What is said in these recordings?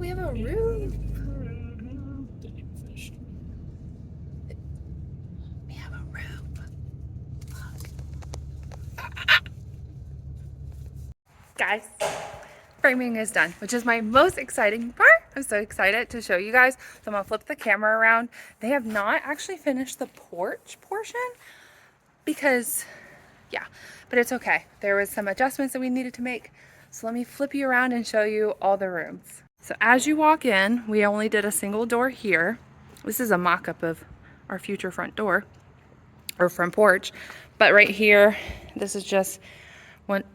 we have a roof. We have a roof. Guys, framing is done, which is my most exciting part. I'm so excited to show you guys. So I'm gonna flip the camera around. They have not actually finished the porch portion because, yeah, but it's okay. There was some adjustments that we needed to make. So let me flip you around and show you all the rooms. So as you walk in, we only did a single door here. This is a mock-up of our future front door or front porch. But right here, this is just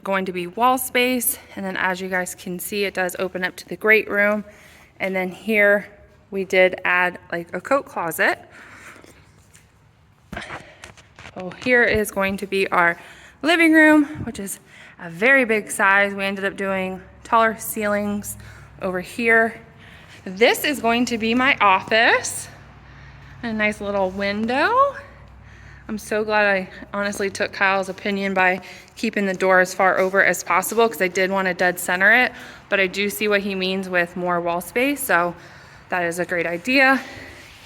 going to be wall space. And then as you guys can see, it does open up to the great room. And then here we did add like a coat closet. Oh, here is going to be our living room, which is a very big size. We ended up doing taller ceilings over here. This is going to be my office. A nice little window. I'm so glad I honestly took Kyle's opinion by keeping the door as far over as possible because I did want to dead center it, but I do see what he means with more wall space, so that is a great idea.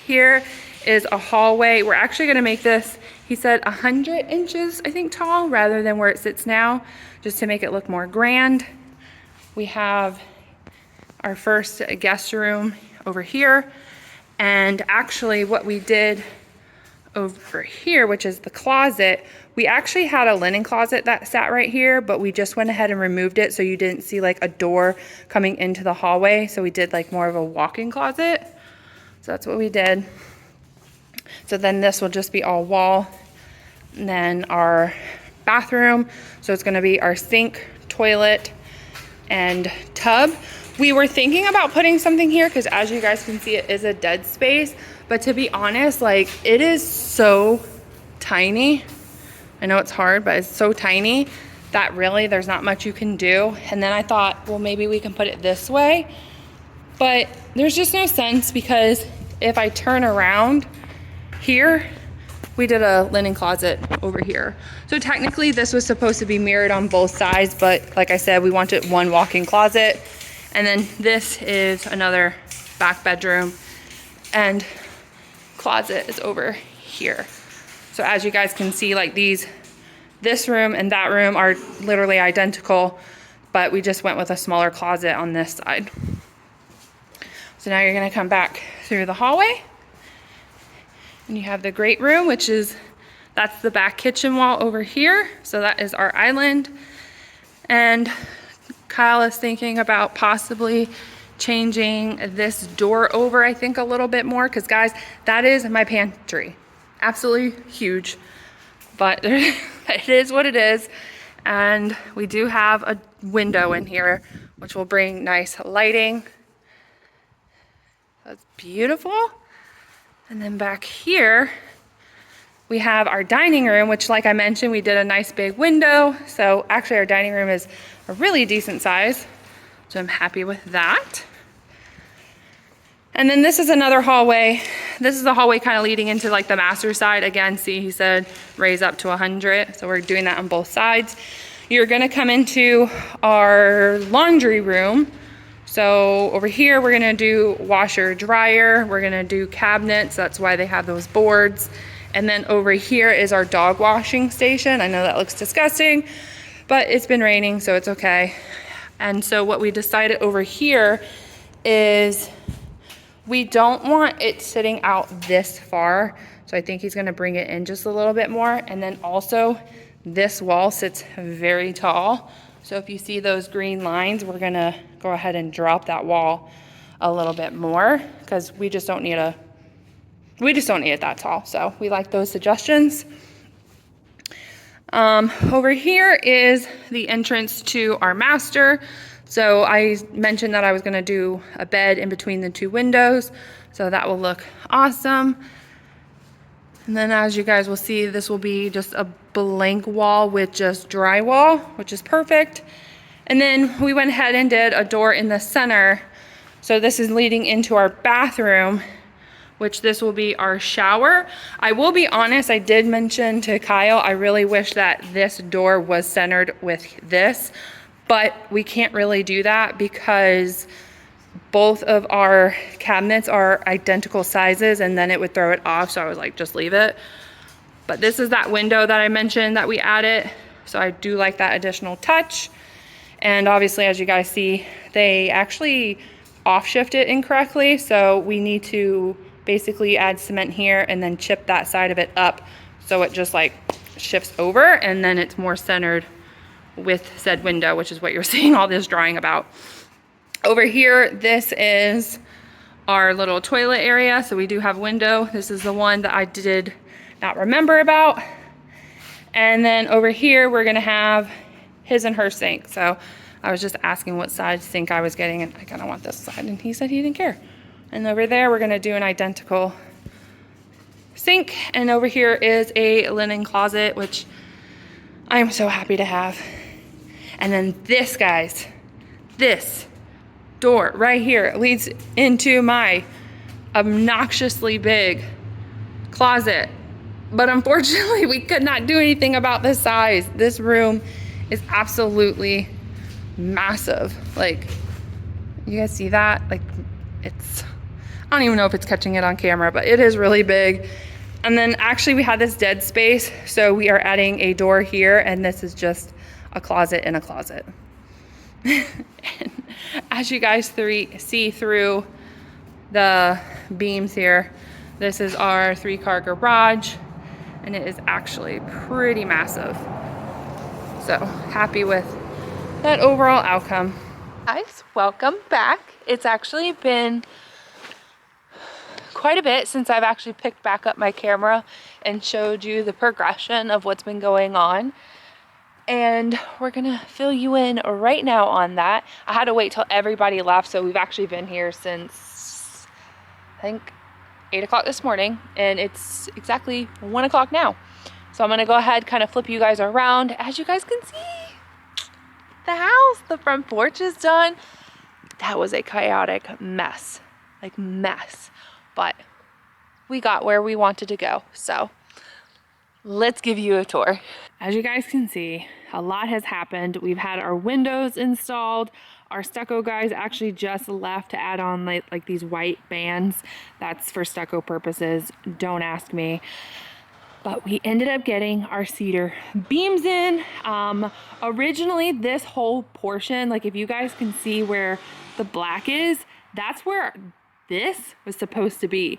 Here is a hallway. We're actually going to make this, he said 100 inches, I think, tall rather than where it sits now, just to make it look more grand. We have our first guest room over here, and actually what we did over here, which is the closet, we actually had a linen closet that sat right here, but we just went ahead and removed it so you didn't see like a door coming into the hallway. So we did like more of a walk-in closet. So that's what we did. So then this will just be all wall. And then our bathroom. So it's going to be our sink, toilet, and tub. We were thinking about putting something here because as you guys can see, it is a dead space. But to be honest, like it is so tiny. I know it's hard, but it's so tiny that really there's not much you can do. And then I thought, well, maybe we can put it this way. But there's just no sense because if I turn around here, we did a linen closet over here. So technically this was supposed to be mirrored on both sides, but like I said, we wanted one walk-in closet. And then this is another back bedroom, and closet is over here. So as you guys can see, like this room and that room are literally identical, but we just went with a smaller closet on this side. So now you're gonna come back through the hallway, and you have the great room, which is, that's the back kitchen wall over here. So that is our island. And Kyle is thinking about possibly changing this door over, I think, a little bit more, because guys, that is my pantry. Absolutely huge, but it is what it is. And we do have a window in here, which will bring nice lighting. That's beautiful. And then back here, we have our dining room, which like I mentioned, we did a nice big window. So actually our dining room is a really decent size. So I'm happy with that. And then this is another hallway. This is the hallway kind of leading into like the master side. Again, see, he said raise up to 100. So we're doing that on both sides. You're gonna come into our laundry room. So over here, we're gonna do washer, dryer. We're gonna do cabinets. That's why they have those boards. And then over here is our dog washing station. I know that looks disgusting, but it's been raining, so it's okay. And so what we decided over here is we don't want it sitting out this far. So I think he's gonna bring it in just a little bit more. And then also this wall sits very tall. So if you see those green lines, we're gonna go ahead and drop that wall a little bit more because we just don't need it that tall. So we like those suggestions. Over here is the entrance to our master. So I mentioned that I was gonna do a bed in between the two windows. So that will look awesome. And then as you guys will see, this will be just a blank wall with just drywall, which is perfect. And then we went ahead and did a door in the center. So this is leading into our bathroom, which this will be our shower. I will be honest, I did mention to Kyle, I really wish that this door was centered with this, but we can't really do that because both of our cabinets are identical sizes, and then it would throw it off. So I was like, just leave it. But this is that window that I mentioned that we added. So I do like that additional touch. And obviously, as you guys see, they actually off shift it incorrectly. So we need to basically add cement here and then chip that side of it up so it just like shifts over, and then it's more centered with said window, which is what you're seeing all this drawing about. Over here, this is our little toilet area. So we do have a window. This is the one that I did not remember about. And then over here, we're gonna have his and her sink. So I was just asking what side sink I was getting, and I kind of want this side, and he said he didn't care. And over there, we're gonna do an identical sink. And over here is a linen closet, which I am so happy to have. And then this, guys, this door right here leads into my obnoxiously big closet. But unfortunately, we could not do anything about this size. This room is absolutely massive. Like, you guys see that? Like, it's, I don't even know if it's catching it on camera, but it is really big. And then actually we had this dead space, so we are adding a door here, and this is just a closet in a closet. And as you guys see through the beams here, this is our 3-car garage, and it is actually pretty massive. So happy with that overall outcome. Guys, welcome back. It's actually been quite a bit since I've actually picked back up my camera and showed you the progression of what's been going on. And we're gonna fill you in right now on that. I had to wait till everybody left, so we've actually been here since, I think, 8 o'clock this morning, and it's exactly 1 o'clock now. So I'm gonna go ahead, kind of flip you guys around. As you guys can see, the house, the front porch is done. That was a chaotic mess, like mess. But we got where we wanted to go. So let's give you a tour. As you guys can see, a lot has happened. We've had our windows installed. Our stucco guys actually just left to add on like these white bands. That's for stucco purposes. Don't ask me. But we ended up getting our cedar beams in. Originally, this whole portion, like if you guys can see where the black is, that's where this was supposed to be.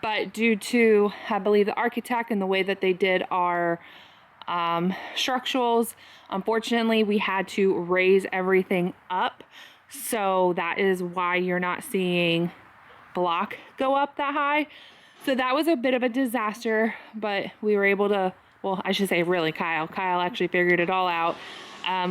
But due to, I believe, the architect and the way that they did our structurals, unfortunately, we had to raise everything up. So that is why you're not seeing block go up that high. So that was a bit of a disaster, but we were able to, well, I should say really Kyle actually figured it all out.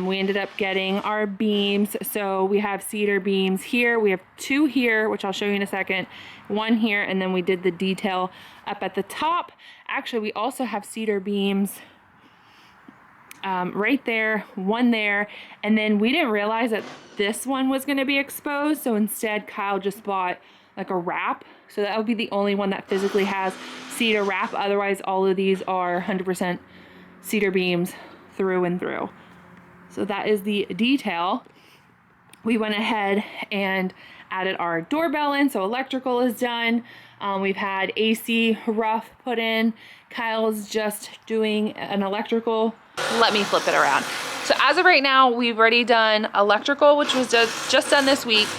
We ended up getting our beams. So we have cedar beams here. We have 2 here, which I'll show you in a second. 1 here, and then we did the detail up at the top. Actually, we also have cedar beams right there, 1 there. And then we didn't realize that this one was gonna be exposed. So instead, Kyle just bought like a wrap. So that would be the only one that physically has cedar wrap. Otherwise, all of these are 100% cedar beams through and through. So that is the detail. We went ahead and added our doorbell in, so electrical is done. We've had AC rough put in. Kyle's just doing an electrical. Let me flip it around. So as of right now, we've already done electrical, which was just done this week.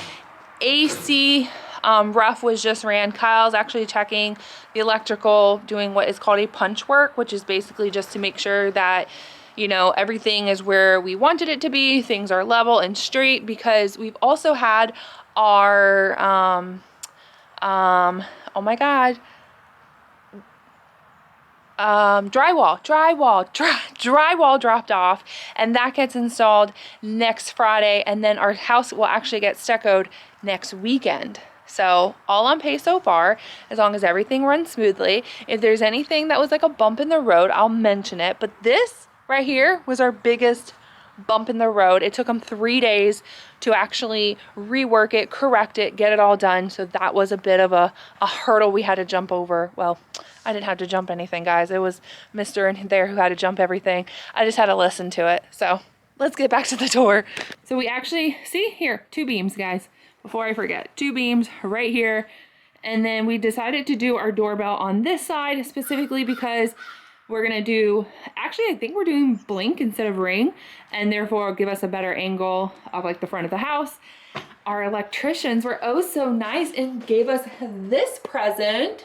AC rough was just ran. Kyle's actually checking the electrical, doing what is called a punch work, which is basically just to make sure that, you know, everything is where we wanted it to be. Things are level and straight, because we've also had our, oh my God, drywall dropped off, and that gets installed next Friday, and then our house will actually get stuccoed next weekend. So all on pace so far, as long as everything runs smoothly. If there's anything that was like a bump in the road, I'll mention it. But this right here was our biggest bump in the road. It took them 3 days to actually rework it, correct it, get it all done. So that was a bit of a hurdle we had to jump over. Well, I didn't have to jump anything, guys. It was Mr. in there who had to jump everything. I just had to listen to it. So let's get back to the tour. So we actually, see here, 2 beams, guys. before I forget, 2 beams right here. And then we decided to do our doorbell on this side specifically because we're gonna do, actually I think we're doing blink instead of ring, and therefore give us a better angle of like the front of the house. Our electricians were oh so nice and gave us this present.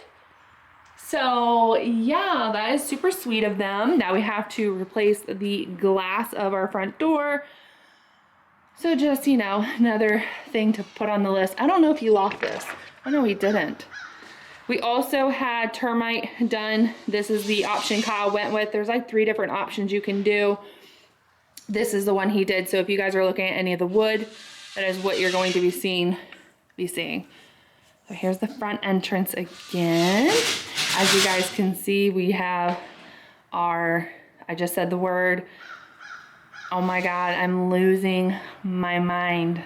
So yeah, that is super sweet of them. Now we have to replace the glass of our front door. So just, you know, another thing to put on the list. I don't know if you locked this. Oh no, we didn't. We also had termite done. This is the option Kyle went with. There's like 3 different options you can do. This is the one he did. So if you guys are looking at any of the wood, that is what you're going to be seeing. So here's the front entrance again. As you guys can see, we have our, I just said the word. Oh my God, I'm losing my mind.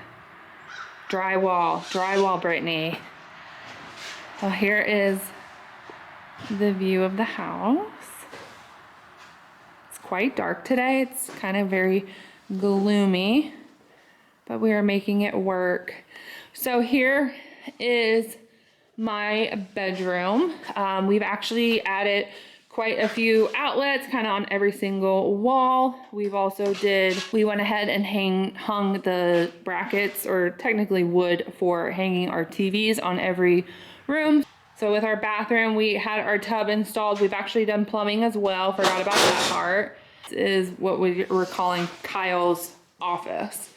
Drywall, Brittany. So here is the view of the house. It's quite dark today. It's kind of very gloomy, but we are making it work. So here is my bedroom. We've actually added quite a few outlets kind of on every single wall. We went ahead and hung the brackets, or technically wood, for hanging our TVs on every room. So with our bathroom, we had our tub installed. We've actually done plumbing as well. Forgot about that part. This is what we're calling Kyle's office.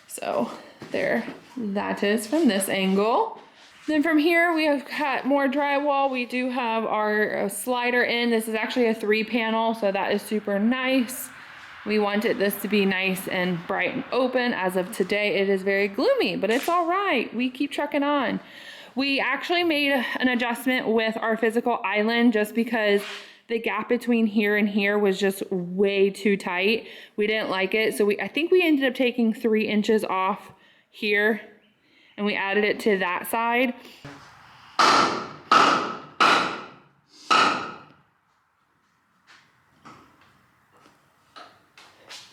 So there, that is from this angle. Then from here, we have got more drywall. We do have our slider in. This is actually a 3-panel, so that is super nice. We wanted this to be nice and bright and open. As of today, it is very gloomy, but it's all right. We keep trucking on. We actually made an adjustment with our physical island just because the gap between here and here was just way too tight. We didn't like it, so I think we ended up taking 3 inches off here, and we added it to that side.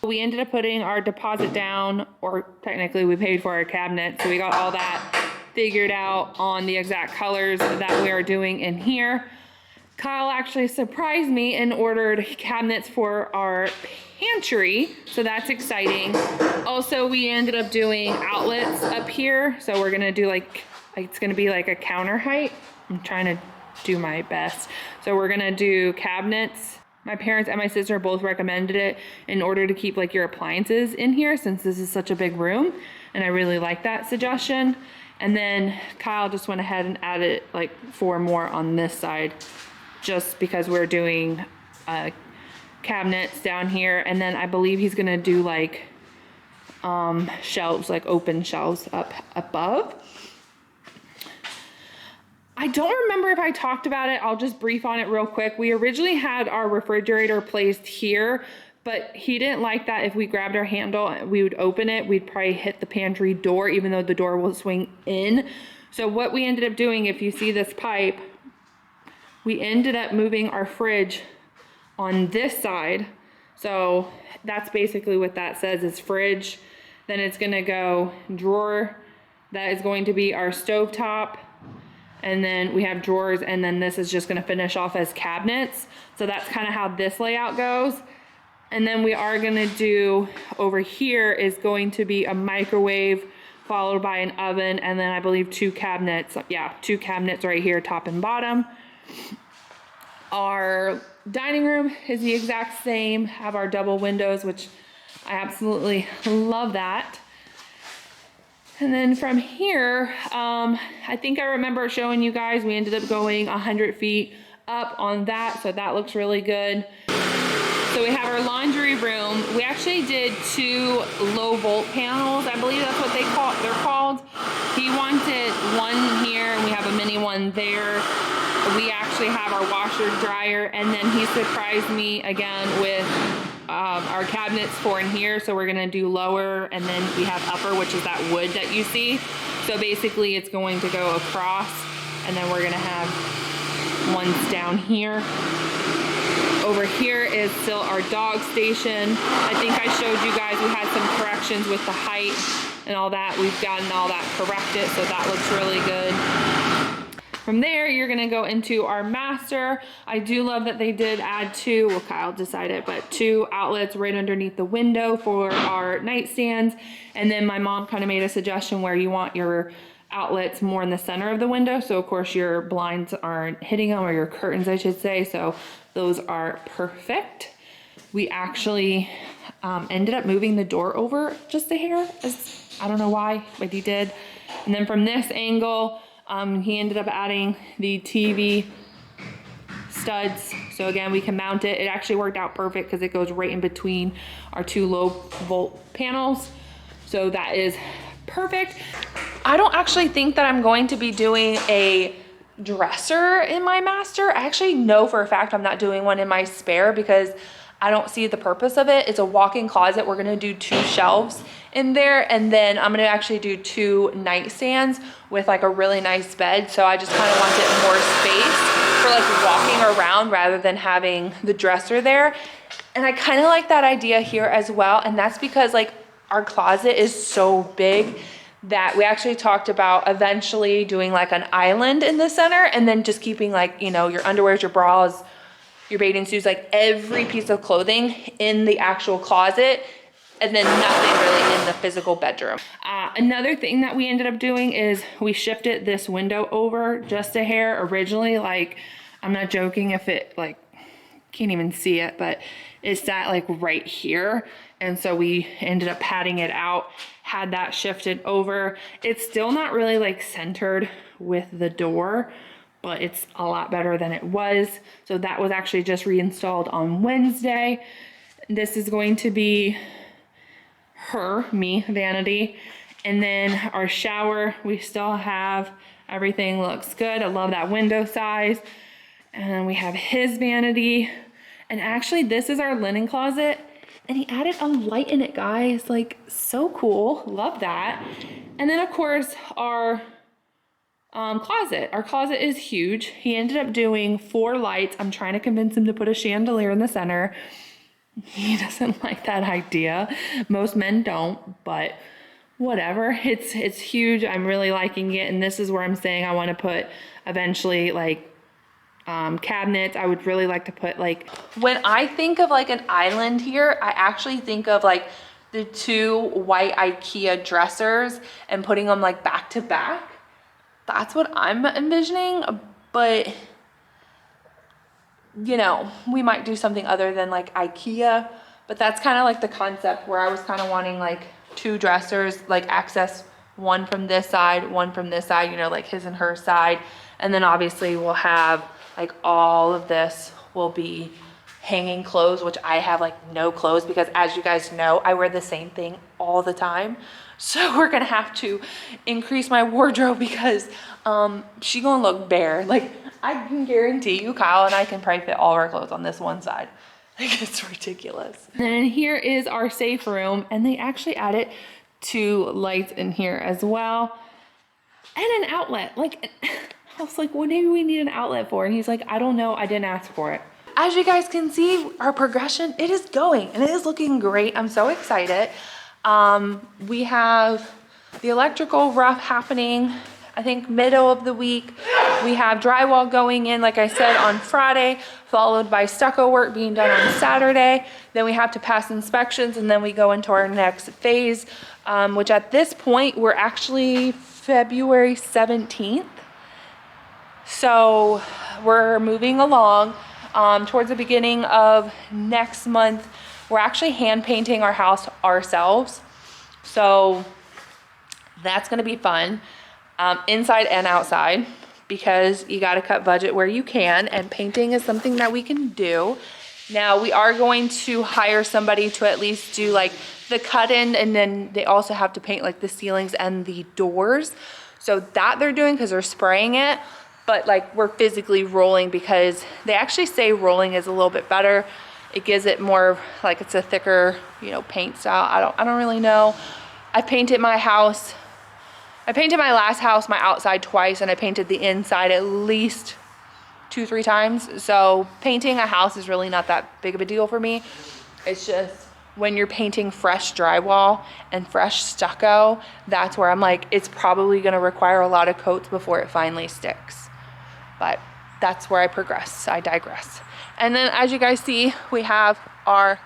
We ended up putting our deposit down, or technically we paid for our cabinet, so we got all that figured out on the exact colors that we are doing in here. Kyle actually surprised me and ordered cabinets for our pantry, so that's exciting. Also, we ended up doing outlets up here, so we're gonna do like it's gonna be like a counter height. I'm trying to do my best. So we're gonna do cabinets. My parents and my sister both recommended it in order to keep like your appliances in here, since this is such a big room, and I really like that suggestion. And then Kyle just went ahead and added like 4 more on this side, just because we're doing cabinets down here. And then I believe he's gonna do like shelves, like open shelves up above. I don't remember if I talked about it. I'll just brief on it real quick. We originally had our refrigerator placed here, but he didn't like that if we grabbed our handle, we would open it, we'd probably hit the pantry door, even though the door will swing in. So what we ended up doing, if you see this pipe, we ended up moving our fridge on this side. So that's basically what that says, is fridge. Then it's gonna go drawer. That is going to be our stovetop. And then we have drawers, and then this is just gonna finish off as cabinets. So that's kind of how this layout goes. And then we are gonna do, over here is going to be a microwave followed by an oven, and then I believe 2 cabinets. Yeah, 2 cabinets right here, top and bottom. Our dining room is the exact same, have our double windows, which I absolutely love that. And then from here, I think I remember showing you guys, we ended up going 100 feet up on that, so that looks really good. So we have our laundry room. We actually did 2 low volt panels. I believe that's what they're called. He wanted one here, and we have a mini one there. We actually have our washer dryer, and then he surprised me again with our cabinets for in here. So we're gonna do lower, and then we have upper, which is that wood that you see. So basically it's going to go across, and then we're gonna have ones down here over here is still our dog station. I think I showed you guys we had some corrections with the height and all that. We've gotten all that corrected, so that looks really good. From there, you're gonna go into our master. I do love that they did add two, well, Kyle decided, but two outlets right underneath the window for our nightstands. And then my mom kind of made a suggestion where you want your outlets more in the center of the window. So of course your blinds aren't hitting them, or your curtains, I should say. So those are perfect. We actually ended up moving the door over just a hair. I don't know why, but he did. And then from this angle, he ended up adding the TV studs. So again, we can mount it. It actually worked out perfect because it goes right in between our two low volt panels. So that is perfect. I don't actually think that I'm going to be doing a dresser in my master. I actually know for a fact I'm not doing one in my spare because I don't see the purpose of it. It's a walk-in closet. We're gonna do 2 shelves in there, and then I'm gonna actually do 2 nightstands with like a really nice bed. So I just kind of wanted more space for like walking around rather than having the dresser there. And I kind of like that idea here as well. And that's because like our closet is so big that we actually talked about eventually doing like an island in the center, and then just keeping like, you know, your underwears, your bras, your bathing suits, like every piece of clothing in the actual closet, and then nothing really in the physical bedroom. Another thing that we ended up doing is we shifted this window over just a hair. Originally, like, I'm not joking if it, like, can't even see it, but it sat like right here. And so we ended up padding it out, had that shifted over. It's still not really like centered with the door, but it's a lot better than it was. So that was actually just reinstalled on Wednesday. This is going to be me, vanity. And then our shower, we still have, everything looks good. I love that window size. And we have his vanity. And actually this is our linen closet. And he added a light in it, guys. Like, so cool, love that. And then of course our closet. Our closet is huge. He ended up doing 4 lights. I'm trying to convince him to put a chandelier in the center. He doesn't like that idea. Most men don't, but whatever. It's huge. I'm really liking it. And this is where I'm saying I want to put eventually like cabinets. I would really like to put like, when I think of like an island here, I actually think of like the 2 white IKEA dressers and putting them like back to back. That's what I'm envisioning, but you know, we might do something other than like IKEA, but that's kind of like the concept where I was kind of wanting like 2 dressers, like access one from this side, one from this side, you know, like his and her side. And then obviously we'll have like all of this will be hanging clothes, which I have like no clothes because as you guys know, I wear the same thing all the time. So we're gonna have to increase my wardrobe because she gonna look bare. Like I can guarantee you Kyle and I can probably fit all of our clothes on this one side. Like it's ridiculous. And here is our safe room, and they actually added 2 lights in here as well. And an outlet. Like I was like, what do we need an outlet for? And he's like, I don't know, I didn't ask for it. As you guys can see, our progression, it is going and it is looking great. I'm so excited. We have the electrical rough happening, I think middle of the week. We have drywall going in, like I said, on Friday, followed by stucco work being done on Saturday. Then we have to pass inspections, and then we go into our next phase, which at this point, we're actually February 17th. So we're moving along. Towards the beginning of next month, we're actually hand painting our house ourselves. So that's gonna be fun, inside and outside, because you gotta cut budget where you can, and painting is something that we can do. Now we are going to hire somebody to at least do like the cut-in, and then they also have to paint like the ceilings and the doors. So that they're doing because they're spraying it. But like we're physically rolling because they actually say rolling is a little bit better. It gives it more like it's a thicker, you know, paint style. I don't really know. I painted my house. I painted my last house, my outside twice, and I painted the inside at least 2-3 times. So painting a house is really not that big of a deal for me. It's just when you're painting fresh drywall and fresh stucco, that's where I'm like, it's probably gonna require a lot of coats before it finally sticks. But that's where I progress, I digress. And then as you guys see, we have our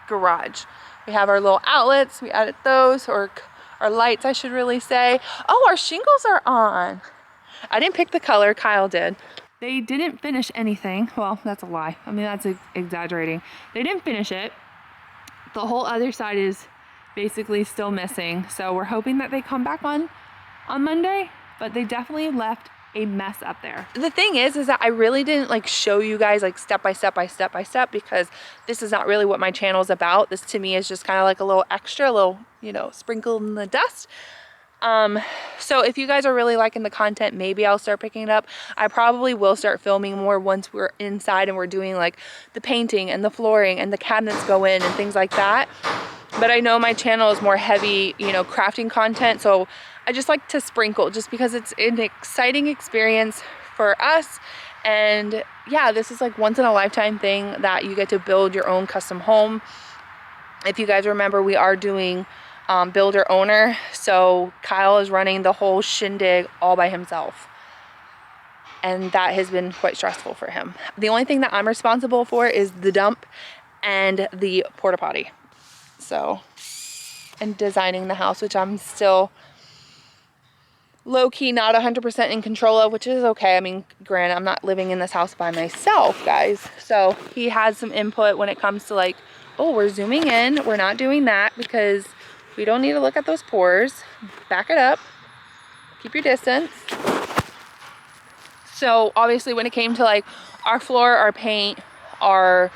garage. We have our little outlets, we added those, or our lights, I should really say. Oh, our shingles are on. I didn't pick the color, Kyle did. They didn't finish anything. Well, that's a lie. I mean, that's exaggerating. They didn't finish it. The whole other side is basically still missing. So we're hoping that they come back on Monday, but they definitely left a mess up there. The thing is that I really didn't like show you guys like step by step because this is not really what my channel is about. This to me is just kind of like a little extra, you know, sprinkled in the dust. So if you guys are really liking the content, maybe I'll start picking it up. I probably will start filming more once we're inside and we're doing like the painting and the flooring and the cabinets go in and things like that. But I know my channel is more heavy, you know, crafting content. So I just like to sprinkle just because it's an exciting experience for us. And yeah, this is like once in a lifetime thing that you get to build your own custom home. If you guys remember, we are doing builder owner, so Kyle is running the whole shindig all by himself, and that has been quite stressful for him. The only thing that I'm responsible for is the dump and the porta potty, so, and designing the house, which I'm still low-key not 100% in control of, which is okay. I mean, granted, I'm not living in this house by myself, guys, so he has some input when it comes to like, oh, we're zooming in, we're not doing that because we don't need to look at those pores. Back it up. Keep your distance. So obviously when it came to like our floor, our paint, our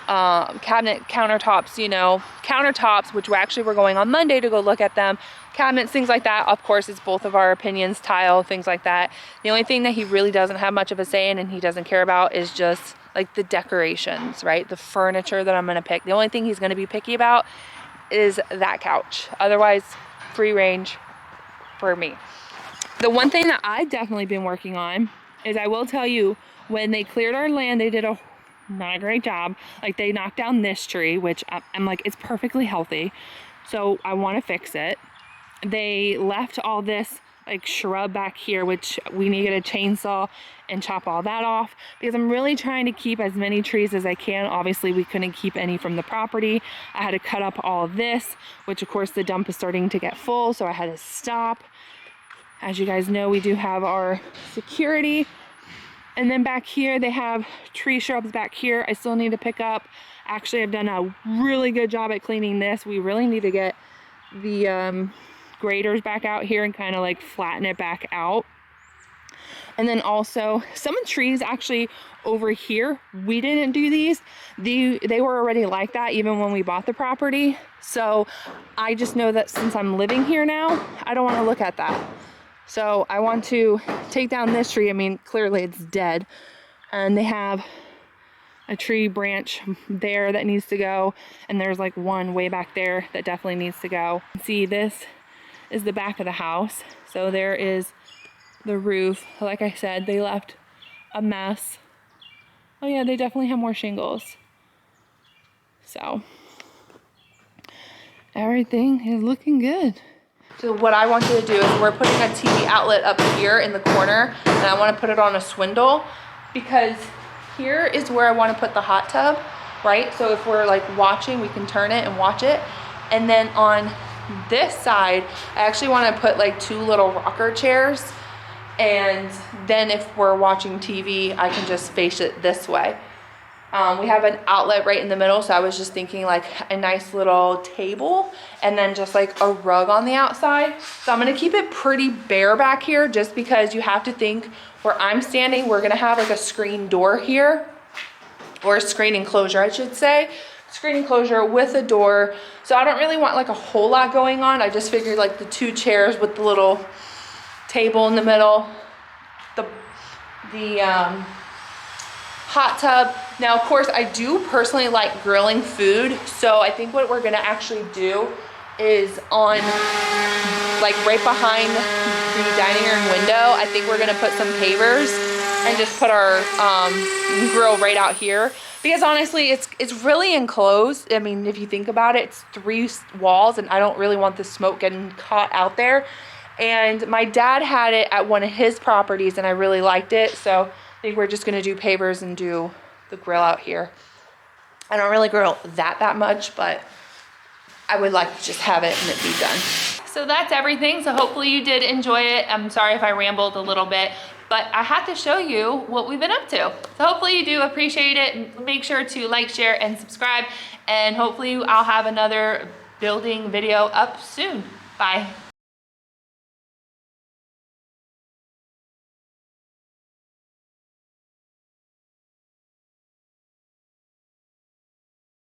cabinet countertops, you know, countertops, which we're going on Monday to go look at them, cabinets, things like that. Of course, it's both of our opinions, tile, things like that. The only thing that he really doesn't have much of a say in and he doesn't care about is just like the decorations, right? The furniture that I'm gonna pick. The only thing he's gonna be picky about is that couch. Otherwise, free range for me. The one thing that I've definitely been working on is, I will tell you, when they cleared our land, they did not a great job. Like, they knocked down this tree, which I'm like, it's perfectly healthy, so I want to fix it. They left all this like shrub back here, which we need to get a chainsaw and chop all that off, because I'm really trying to keep as many trees as I can. Obviously we couldn't keep any from the property. I had to cut up all of this, which of course the dump is starting to get full, so I had to stop. As you guys know, we do have our security, and then back here they have tree shrubs back here I still need to pick up. Actually, I've done a really good job at cleaning this. We really need to get the graders back out here and kind of like flatten it back out. And then also some trees actually over here, we didn't do these. They were already like that even when we bought the property. So I just know that since I'm living here now, I don't want to look at that. So I want to take down this tree. I mean, clearly it's dead. And they have a tree branch there that needs to go. And there's like one way back there that definitely needs to go. See, this is the back of the house. So there is the roof. Like I said, they left a mess. Oh yeah, they definitely have more shingles. So everything is looking good. So what I want you to do is, we're putting a TV outlet up here in the corner, and I want to put it on a swindle, because here is where I want to put the hot tub, right? So if we're like watching, we can turn it and watch it. And then on this side, I actually want to put like 2 little rocker chairs, and then if we're watching TV, I can just face it this way. We have an outlet right in the middle, so I was just thinking like a nice little table and then just like a rug on the outside. So I'm gonna keep it pretty bare back here, just because you have to think where I'm standing, we're gonna have like a screen door here, or a screen enclosure, I should say. Screen enclosure with a door. So I don't really want like a whole lot going on. I just figured like the 2 chairs with the little table in the middle, the hot tub. Now, of course, I do personally like grilling food, so I think what we're gonna actually do is on like right behind the dining room window, I think we're gonna put some pavers and just put our grill right out here. Because honestly, it's really enclosed. I mean, if you think about it, it's 3 walls, and I don't really want the smoke getting caught out there. And my dad had it at one of his properties, and I really liked it. So I think we're just gonna do pavers and do the grill out here. I don't really grill that much, but I would like to just have it and it be done. So that's everything. So hopefully you did enjoy it. I'm sorry if I rambled a little bit, but I had to show you what we've been up to. So hopefully you do appreciate it. Make sure to like, share, and subscribe. And hopefully I'll have another building video up soon. Bye.